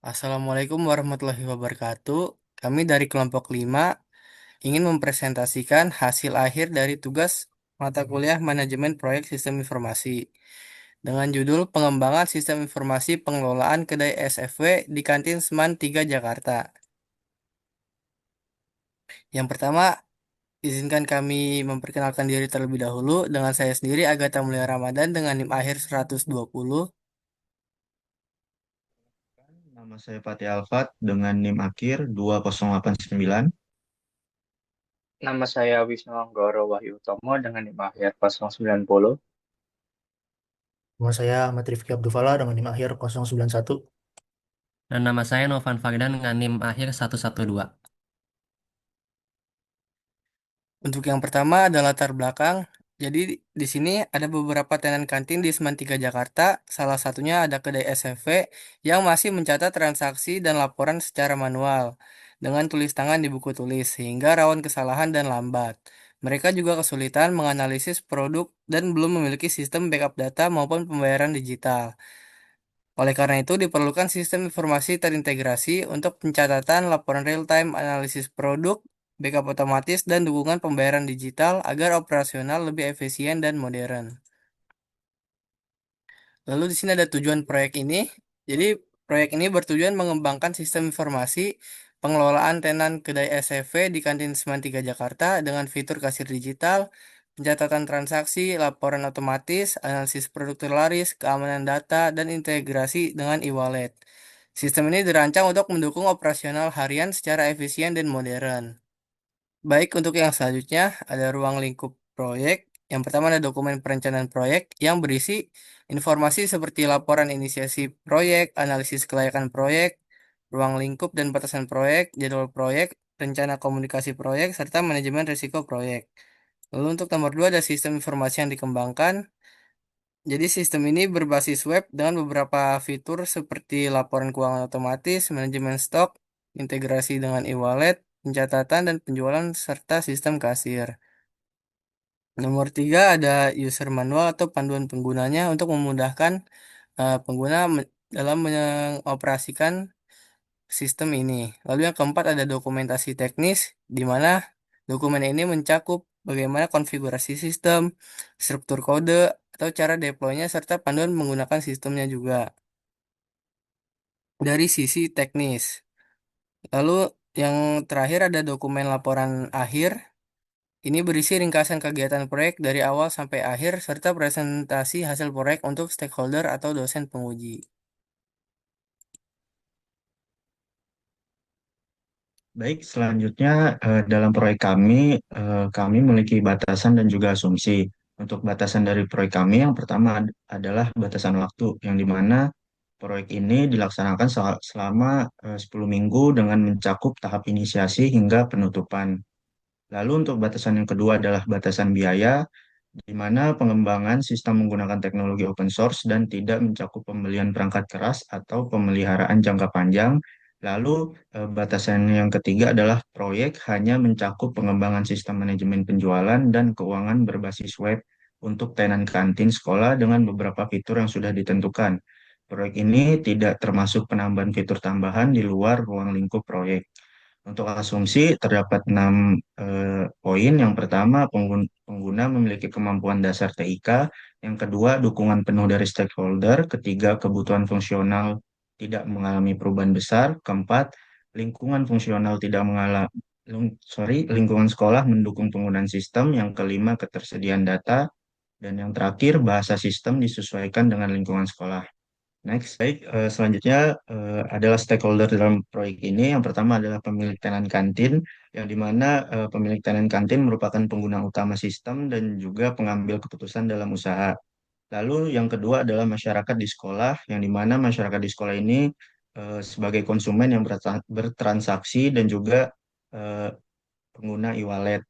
Assalamualaikum warahmatullahi wabarakatuh. Kami dari kelompok 5 ingin mempresentasikan hasil akhir dari tugas mata kuliah Manajemen Proyek Sistem Informasi dengan judul Pengembangan Sistem Informasi Pengelolaan Kedai SFW di Kantin Seman 3 Jakarta. Yang pertama, izinkan kami memperkenalkan diri terlebih dahulu dengan saya sendiri Agatha Mulia Ramadan dengan NIM akhir 120. Nama saya Fatih Alfat dengan NIM akhir 2089. Nama saya Wisnu Anggoro Wahyu Utomo dengan NIM akhir 090. Nama saya Ahmad Rifki Abdufala dengan NIM akhir 091. Dan nama saya Novan Fagdan dengan NIM akhir 112. Untuk yang pertama ada latar belakang. Jadi di sini ada beberapa tenan kantin di Seman 3 Jakarta. Salah satunya ada kedai SFV yang masih mencatat transaksi dan laporan secara manual dengan tulis tangan di buku tulis sehingga rawan kesalahan dan lambat. Mereka juga kesulitan menganalisis produk dan belum memiliki sistem backup data maupun pembayaran digital. Oleh karena itu, diperlukan sistem informasi terintegrasi untuk pencatatan laporan real-time, analisis produk, backup otomatis, dan dukungan pembayaran digital agar operasional lebih efisien dan modern. Lalu di sini ada tujuan proyek ini. Jadi, proyek ini bertujuan mengembangkan sistem informasi pengelolaan tenan kedai SCV di Kantin Seman 3 Jakarta dengan fitur kasir digital, pencatatan transaksi, laporan otomatis, analisis produk terlaris, keamanan data, dan integrasi dengan e-wallet. Sistem ini dirancang untuk mendukung operasional harian secara efisien dan modern. Baik, untuk yang selanjutnya ada ruang lingkup proyek. Yang pertama ada dokumen perencanaan proyek yang berisi informasi seperti laporan inisiasi proyek, analisis kelayakan proyek, ruang lingkup dan batasan proyek, jadwal proyek, rencana komunikasi proyek, serta manajemen risiko proyek. Lalu untuk nomor 2 ada sistem informasi yang dikembangkan. Jadi sistem ini berbasis web dengan beberapa fitur seperti laporan keuangan otomatis, manajemen stok, integrasi dengan e-wallet, pencatatan dan penjualan, serta sistem kasir. Nomor 3 ada user manual atau panduan penggunanya untuk memudahkan pengguna dalam mengoperasikan sistem ini. Lalu yang keempat ada dokumentasi teknis, di mana dokumen ini mencakup bagaimana konfigurasi sistem, struktur kode, atau cara deploy-nya, serta panduan menggunakan sistemnya juga. Dari sisi teknis. Lalu yang terakhir ada dokumen laporan akhir. Ini berisi ringkasan kegiatan proyek dari awal sampai akhir, serta presentasi hasil proyek untuk stakeholder atau dosen penguji. Baik, selanjutnya dalam proyek kami memiliki batasan dan juga asumsi. Untuk batasan dari proyek kami, yang pertama adalah batasan waktu, yang dimana proyek ini dilaksanakan selama 10 minggu dengan mencakup tahap inisiasi hingga penutupan. Lalu untuk batasan yang kedua adalah batasan biaya, di mana pengembangan sistem menggunakan teknologi open source dan tidak mencakup pembelian perangkat keras atau pemeliharaan jangka panjang. Lalu batasan yang ketiga adalah proyek hanya mencakup pengembangan sistem manajemen penjualan dan keuangan berbasis web untuk tenan kantin sekolah dengan beberapa fitur yang sudah ditentukan. Proyek ini tidak termasuk penambahan fitur tambahan di luar ruang lingkup proyek. Untuk asumsi terdapat 6 poin. Yang pertama, pengguna memiliki kemampuan dasar TIK. Yang kedua, dukungan penuh dari stakeholder. Ketiga, kebutuhan fungsional tidak mengalami perubahan besar. Keempat, lingkungan fungsional tidak mengalami lingkungan sekolah mendukung penggunaan sistem. Yang kelima, ketersediaan data. Dan yang terakhir, bahasa sistem disesuaikan dengan lingkungan sekolah. Next, baik. Selanjutnya adalah stakeholder dalam proyek ini. Yang pertama adalah pemilik tenan kantin, yang dimana pemilik tenan kantin merupakan pengguna utama sistem dan juga pengambil keputusan dalam usaha. Lalu yang kedua adalah masyarakat di sekolah, yang dimana masyarakat di sekolah ini sebagai konsumen yang bertransaksi dan juga eh, pengguna e-wallet.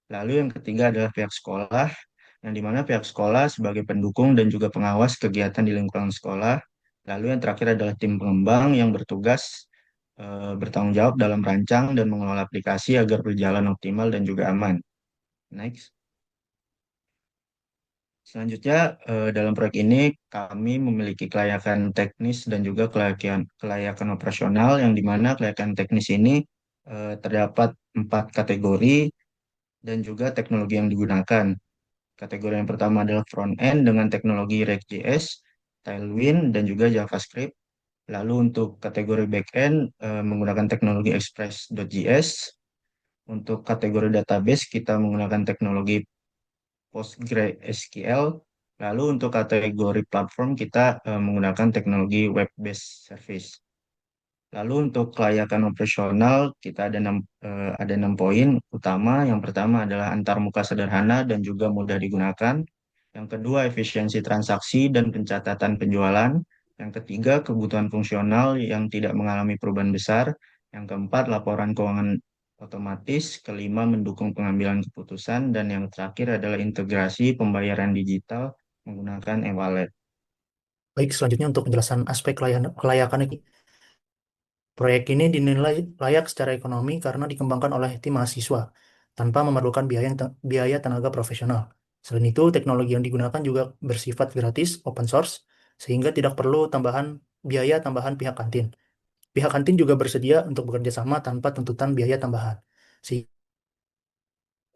Lalu yang ketiga adalah pihak sekolah, yang dimana pihak sekolah sebagai pendukung dan juga pengawas kegiatan di lingkungan sekolah. Lalu yang terakhir adalah tim pengembang yang bertugas bertanggung jawab dalam rancang dan mengelola aplikasi agar berjalan optimal dan juga aman. Next. Selanjutnya, dalam proyek ini kami memiliki kelayakan teknis dan juga kelayakan operasional, yang dimana kelayakan teknis ini terdapat 4 kategori dan juga teknologi yang digunakan. Kategori yang pertama adalah front end dengan teknologi React.js, Tailwind, dan juga JavaScript. Lalu untuk kategori back end menggunakan teknologi Express.js. Untuk kategori database kita menggunakan teknologi PostgreSQL. Lalu untuk kategori platform kita menggunakan teknologi web-based service. Lalu untuk kelayakan operasional kita ada 6 poin utama. Yang pertama adalah antarmuka sederhana dan juga mudah digunakan. Yang kedua, efisiensi transaksi dan pencatatan penjualan. Yang ketiga, kebutuhan fungsional yang tidak mengalami perubahan besar. Yang keempat, laporan keuangan otomatis. Kelima, mendukung pengambilan keputusan. Dan yang terakhir adalah integrasi pembayaran digital menggunakan e-wallet. Baik, selanjutnya untuk penjelasan aspek kelayakan ini. Proyek ini dinilai layak secara ekonomi karena dikembangkan oleh tim mahasiswa tanpa memerlukan biaya tenaga profesional. Selain itu, teknologi yang digunakan juga bersifat gratis, open source, sehingga tidak perlu biaya tambahan pihak kantin. Pihak kantin juga bersedia untuk bekerja sama tanpa tuntutan biaya tambahan, sehingga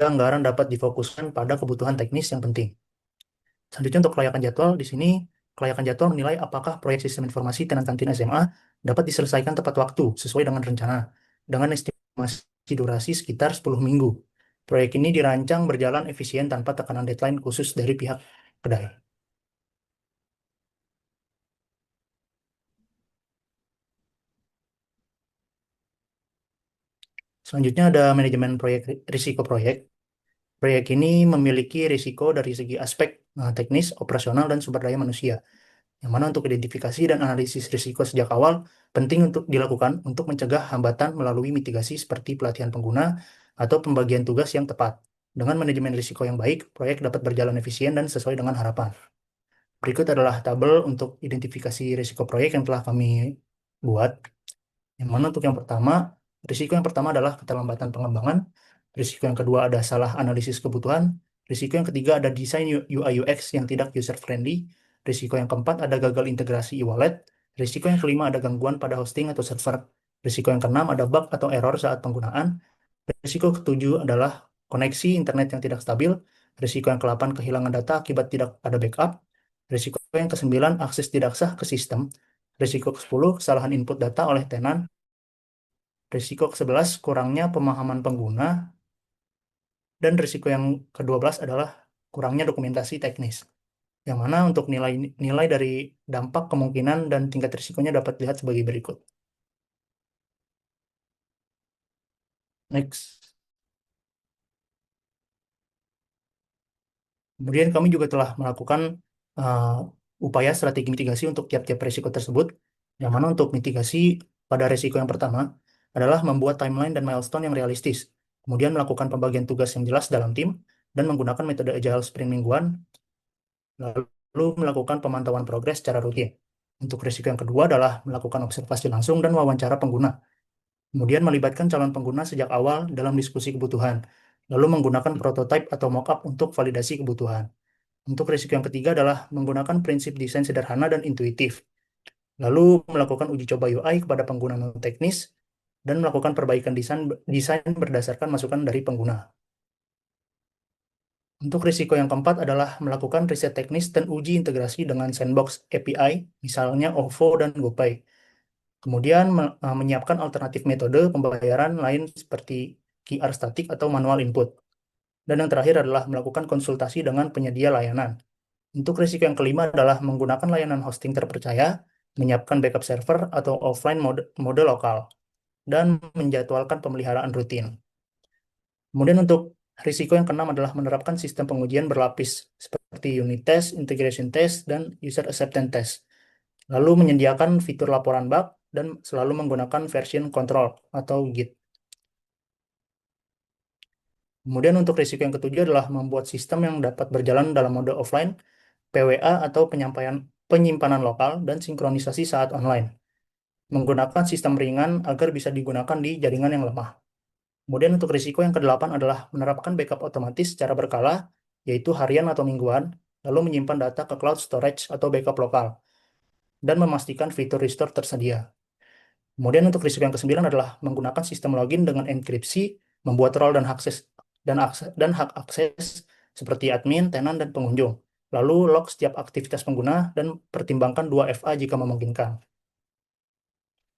anggaran dapat difokuskan pada kebutuhan teknis yang penting. Selanjutnya untuk kelayakan jadwal, di sini kelayakan jadwal menilai apakah proyek sistem informasi tenan kantin SMA dapat diselesaikan tepat waktu sesuai dengan rencana, dengan estimasi durasi sekitar 10 minggu. Proyek ini dirancang berjalan efisien tanpa tekanan deadline khusus dari pihak kedai. Selanjutnya ada manajemen risiko proyek. Proyek ini memiliki risiko dari segi aspek teknis, operasional, dan sumber daya manusia. Yang mana untuk identifikasi dan analisis risiko sejak awal penting untuk dilakukan untuk mencegah hambatan melalui mitigasi seperti pelatihan pengguna atau pembagian tugas yang tepat. Dengan manajemen risiko yang baik, proyek dapat berjalan efisien dan sesuai dengan harapan. Berikut adalah tabel untuk identifikasi risiko proyek yang telah kami buat. Yang mana untuk risiko yang pertama adalah keterlambatan pengembangan, risiko yang kedua ada salah analisis kebutuhan, risiko yang ketiga ada desain UI UX yang tidak user friendly, risiko yang keempat ada gagal integrasi e-wallet, risiko yang kelima ada gangguan pada hosting atau server, risiko yang keenam ada bug atau error saat penggunaan, risiko ketujuh adalah koneksi internet yang tidak stabil, risiko yang kedelapan kehilangan data akibat tidak ada backup, risiko yang kesembilan akses tidak sah ke sistem, risiko ke-10 kesalahan input data oleh tenan, risiko ke-11 kurangnya pemahaman pengguna, dan risiko yang ke-12 adalah kurangnya dokumentasi teknis. Yang mana untuk nilai dari dampak kemungkinan dan tingkat risikonya dapat dilihat sebagai berikut. Next. Kemudian kami juga telah melakukan upaya strategi mitigasi untuk tiap-tiap risiko tersebut. Yang mana untuk mitigasi pada risiko yang pertama adalah membuat timeline dan milestone yang realistis. Kemudian melakukan pembagian tugas yang jelas dalam tim dan menggunakan metode agile sprint mingguan. Lalu melakukan pemantauan progres secara rutin. Untuk risiko yang kedua adalah melakukan observasi langsung dan wawancara pengguna. Kemudian melibatkan calon pengguna sejak awal dalam diskusi kebutuhan. Lalu menggunakan prototipe atau mockup untuk validasi kebutuhan. Untuk risiko yang ketiga adalah menggunakan prinsip desain sederhana dan intuitif. Lalu melakukan uji coba UI kepada pengguna non-teknis dan melakukan perbaikan desain berdasarkan masukan dari pengguna. Untuk risiko yang keempat adalah melakukan riset teknis dan uji integrasi dengan sandbox API, misalnya OVO dan GoPay. Kemudian menyiapkan alternatif metode pembayaran lain seperti QR statik atau manual input. Dan yang terakhir adalah melakukan konsultasi dengan penyedia layanan. Untuk risiko yang kelima adalah menggunakan layanan hosting terpercaya, menyiapkan backup server atau offline mode lokal, dan menjadwalkan pemeliharaan rutin. Kemudian untuk risiko yang keenam adalah menerapkan sistem pengujian berlapis seperti unit test, integration test, dan user acceptance test. Lalu menyediakan fitur laporan bug dan selalu menggunakan version control atau Git. Kemudian untuk risiko yang ketujuh adalah membuat sistem yang dapat berjalan dalam mode offline, PWA atau penyimpanan lokal, dan sinkronisasi saat online. Menggunakan sistem ringan agar bisa digunakan di jaringan yang lemah. Kemudian untuk risiko yang kedelapan adalah menerapkan backup otomatis secara berkala, yaitu harian atau mingguan, lalu menyimpan data ke cloud storage atau backup lokal, dan memastikan fitur restore tersedia. Kemudian untuk risiko yang kesembilan adalah menggunakan sistem login dengan enkripsi, membuat role dan hak akses seperti admin, tenan, dan pengunjung. Lalu log setiap aktivitas pengguna dan pertimbangkan 2FA jika memungkinkan.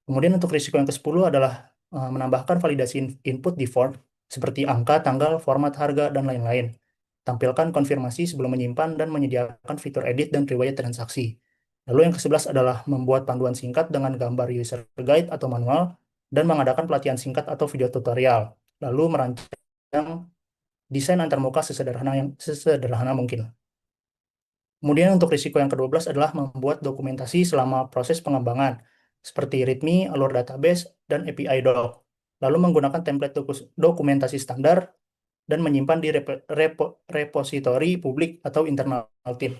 Kemudian untuk risiko yang ke-10 adalah menambahkan validasi input di form seperti angka, tanggal, format, harga, dan lain-lain. Tampilkan konfirmasi sebelum menyimpan dan menyediakan fitur edit dan riwayat transaksi. Lalu yang ke-11 adalah membuat panduan singkat dengan gambar user guide atau manual dan mengadakan pelatihan singkat atau video tutorial. Lalu merancang desain antarmuka sesederhana mungkin. Kemudian untuk risiko yang ke-12 adalah membuat dokumentasi selama proses pengembangan, seperti README, alur database, dan API doc. Lalu menggunakan template dokumentasi standar dan menyimpan di repositori publik atau internal team.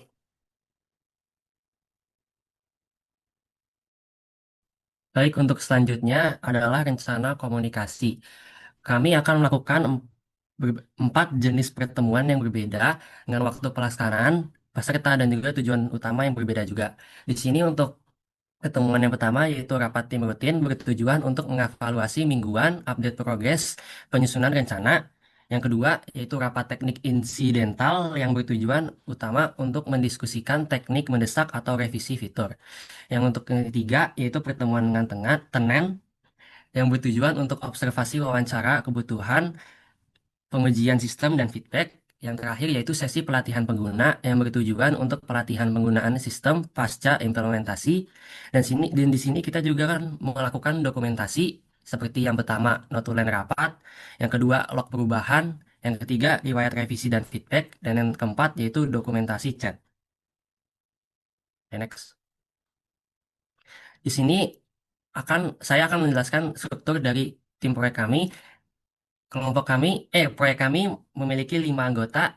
Baik, untuk selanjutnya adalah rencana komunikasi. Kami akan melakukan 4 jenis pertemuan yang berbeda dengan waktu pelaksanaan, peserta, dan juga tujuan utama yang berbeda juga. Di sini untuk pertemuan yang pertama yaitu rapat tim rutin bertujuan untuk mengevaluasi mingguan, update progres, penyusunan rencana. Yang kedua yaitu rapat teknik insidental yang bertujuan utama untuk mendiskusikan teknik mendesak atau revisi fitur. Yang untuk ketiga yaitu pertemuan dengan tenan yang bertujuan untuk observasi wawancara kebutuhan, pengujian sistem dan feedback. Yang terakhir yaitu sesi pelatihan pengguna yang bertujuan untuk pelatihan penggunaan sistem pasca implementasi. Dan di sini kita juga kan melakukan dokumentasi seperti yang pertama notulen rapat, yang kedua log perubahan, yang ketiga riwayat revisi dan feedback, dan yang keempat yaitu dokumentasi chat. Okay, next. Di sini saya akan menjelaskan struktur dari tim proyek kami. Proyek kami memiliki 5 anggota.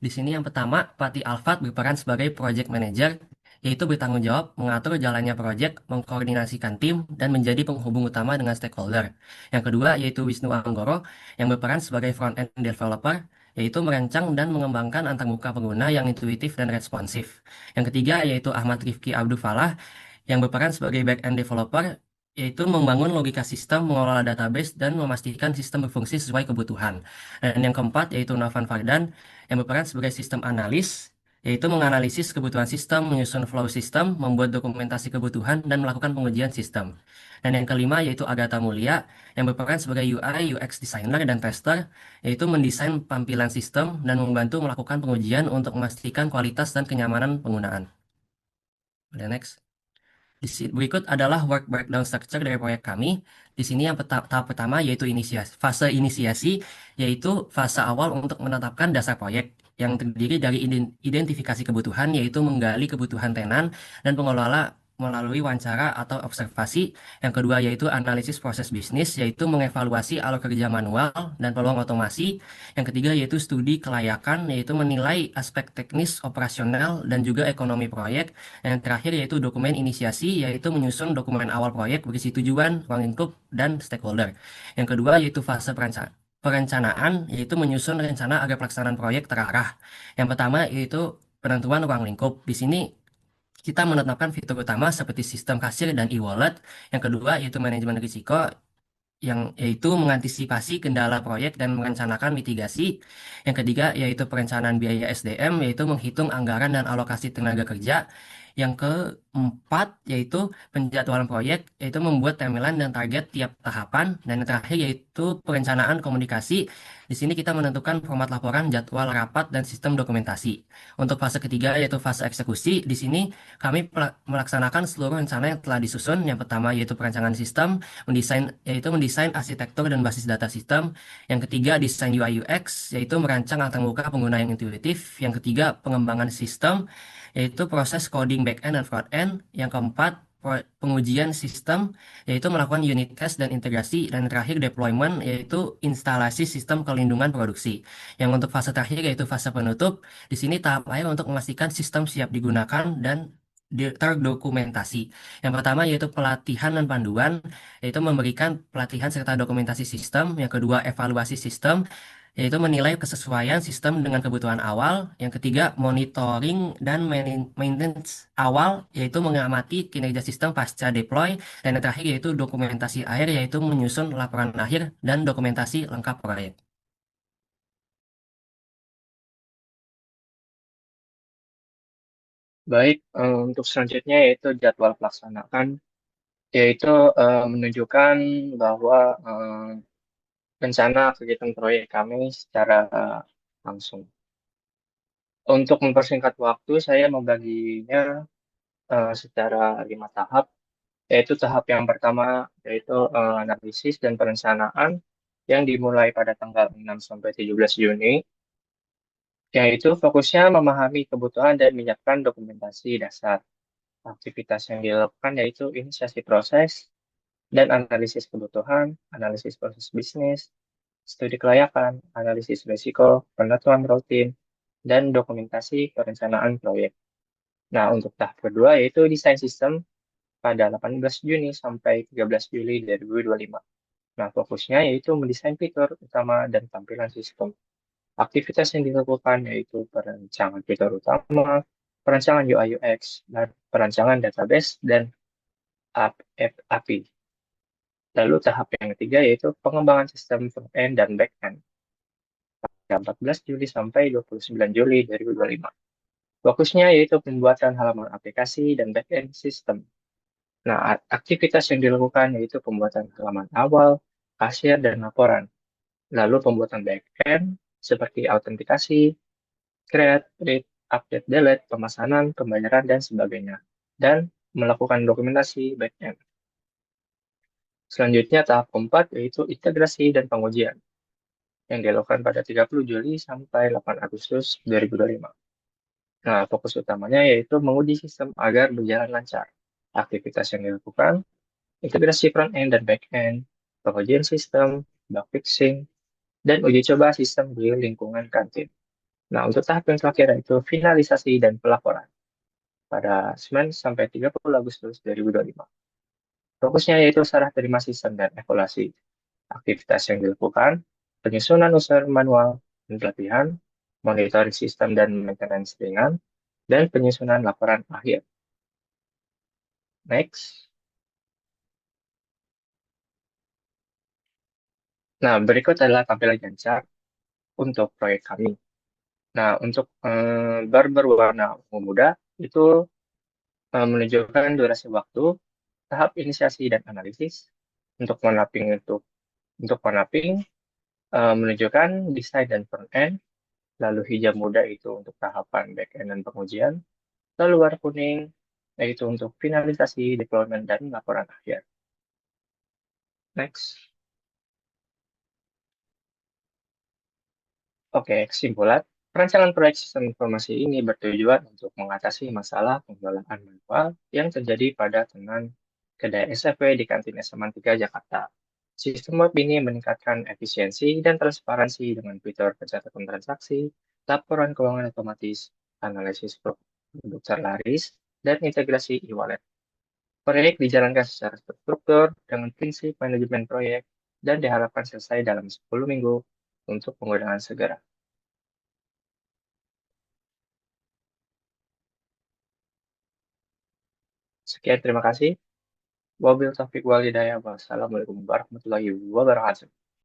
Di sini yang pertama, Pati Alfat berperan sebagai project manager, yaitu bertanggung jawab mengatur jalannya project, mengkoordinasikan tim, dan menjadi penghubung utama dengan stakeholder. Yang kedua, yaitu Wisnu Anggoro, yang berperan sebagai front-end developer, yaitu merancang dan mengembangkan antarmuka pengguna yang intuitif dan responsif. Yang ketiga, yaitu Ahmad Rifki Abdul Falah, yang berperan sebagai back-end developer, yaitu membangun logika sistem, mengelola database, dan memastikan sistem berfungsi sesuai kebutuhan. Dan yang keempat, yaitu Novan Fardan, yang berperan sebagai sistem analis, yaitu menganalisis kebutuhan sistem, menyusun flow sistem, membuat dokumentasi kebutuhan, dan melakukan pengujian sistem. Dan yang kelima, yaitu Agatha Mulia, yang berperan sebagai UI, UX designer, dan tester, yaitu mendesain tampilan sistem dan membantu melakukan pengujian untuk memastikan kualitas dan kenyamanan penggunaan. Oke, next. Berikut adalah work breakdown structure dari proyek kami. Di sini yang tahap pertama yaitu fase inisiasi, yaitu fase awal untuk menetapkan dasar proyek yang terdiri dari identifikasi kebutuhan, yaitu menggali kebutuhan tenan dan pengelola melalui wawancara atau observasi. Yang kedua yaitu analisis proses bisnis, yaitu mengevaluasi alur kerja manual dan peluang otomasi. Yang ketiga yaitu studi kelayakan, yaitu menilai aspek teknis, operasional, dan juga ekonomi proyek. Yang terakhir yaitu dokumen inisiasi, yaitu menyusun dokumen awal proyek berisi tujuan, ruang lingkup, dan stakeholder. Yang kedua yaitu fase perencanaan, yaitu menyusun rencana agar pelaksanaan proyek terarah. Yang pertama yaitu penentuan ruang lingkup. Di sini kita menetapkan fitur utama seperti sistem kasir dan e-wallet. Yang kedua yaitu manajemen risiko, yaitu mengantisipasi kendala proyek dan merencanakan mitigasi. Yang ketiga yaitu perencanaan biaya SDM, yaitu menghitung anggaran dan alokasi tenaga kerja. Yang keempat yaitu penjadwalan proyek, yaitu membuat timeline dan target tiap tahapan. Dan yang terakhir yaitu perencanaan komunikasi. Di sini kita menentukan format laporan, jadwal rapat, dan sistem dokumentasi. Untuk fase ketiga yaitu fase eksekusi. Di sini kami melaksanakan seluruh rencana yang telah disusun. Yang pertama yaitu perencanaan sistem, mendesain arsitektur dan basis data sistem. Yang ketiga desain UI UX, yaitu merancang antarmuka pengguna yang intuitif. Yang ketiga pengembangan sistem, yaitu proses coding back-end dan front-end. Yang keempat pengujian sistem, yaitu melakukan unit test dan integrasi. Dan yang terakhir deployment, yaitu instalasi sistem pelindungan produksi. Yang untuk fase terakhir yaitu fase penutup. Di sini tahap akhir untuk memastikan sistem siap digunakan dan terdokumentasi. Yang pertama yaitu pelatihan dan panduan, yaitu memberikan pelatihan serta dokumentasi sistem. Yang kedua evaluasi sistem. yaitu menilai kesesuaian sistem dengan kebutuhan awal. Yang ketiga, monitoring dan maintenance awal, yaitu mengamati kinerja sistem pasca deploy. Dan yang terakhir yaitu dokumentasi akhir, yaitu menyusun laporan akhir dan dokumentasi lengkap proyek. Baik, untuk selanjutnya yaitu jadwal pelaksanaan, yaitu menunjukkan bahwa rencana kegiatan proyek kami secara langsung. Untuk mempersingkat waktu, saya membaginya secara 5 tahap, yaitu tahap yang pertama yaitu analisis dan perencanaan yang dimulai pada tanggal 6 sampai 17 Juni, yaitu fokusnya memahami kebutuhan dan menyiapkan dokumentasi dasar. Aktivitas yang dilakukan yaitu inisiasi proses dan analisis kebutuhan, analisis proses bisnis, studi kelayakan, analisis risiko, penentuan rutin, dan dokumentasi perencanaan proyek. Nah, untuk tahap kedua yaitu desain sistem pada 18 Juni sampai 13 Juli 2025. Nah, fokusnya yaitu mendesain fitur utama dan tampilan sistem. Aktivitas yang dilakukan yaitu perancangan fitur utama, perancangan UI UX, dan perancangan database dan API. Lalu tahap yang ketiga yaitu pengembangan sistem front-end dan back-end pada 14 Juli sampai 29 Juli 2025. Fokusnya yaitu pembuatan halaman aplikasi dan back-end sistem. Nah, aktivitas yang dilakukan yaitu pembuatan halaman awal, kasir, dan laporan. Lalu pembuatan back-end seperti autentikasi, create, read, update, delete, pemesanan, pembayaran, dan sebagainya. Dan melakukan dokumentasi back-end. Selanjutnya tahap keempat yaitu integrasi dan pengujian yang dilakukan pada 30 Juli sampai 8 Agustus 2025. Nah, fokus utamanya yaitu menguji sistem agar berjalan lancar. Aktivitas yang dilakukan, integrasi front-end dan back-end, pengujian sistem, bug fixing, dan uji coba sistem di lingkungan kantin. Nah, untuk tahap yang terakhir yaitu finalisasi dan pelaporan pada 9 sampai 30 Agustus 2025. Fokusnya yaitu serah terima sistem dan evaluasi. Aktivitas yang dilakukan, penyusunan user manual dan pelatihan, monitoring sistem dan maintenance ringan, dan penyusunan laporan akhir. Next. Nah, berikut adalah tampilan Gantt chart untuk proyek kami. Nah, untuk bar berwarna ungu muda itu menunjukkan durasi waktu, tahap inisiasi dan analisis. Untuk mapping menunjukkan desain dan front end. Lalu hijau muda itu untuk tahapan back end dan pengujian. Lalu warna kuning yaitu untuk finalisasi, deployment, dan laporan akhir. Next. Oke, kesimpulan. Perancangan proyek sistem informasi ini bertujuan untuk mengatasi masalah pengelolaan manual yang terjadi pada tenan kedai SFW di kantin SMA 3 Jakarta. Sistem web ini meningkatkan efisiensi dan transparansi dengan fitur pencatatan transaksi, laporan keuangan otomatis, analisis produk terlaris, dan integrasi e-wallet. Proyek dijalankan secara terstruktur dengan prinsip manajemen proyek dan diharapkan selesai dalam 10 minggu untuk penggunaan segera. Sekian, terima kasih. Wabil Taufiq Walhidayah. Wassalamualaikum warahmatullahi wabarakatuh.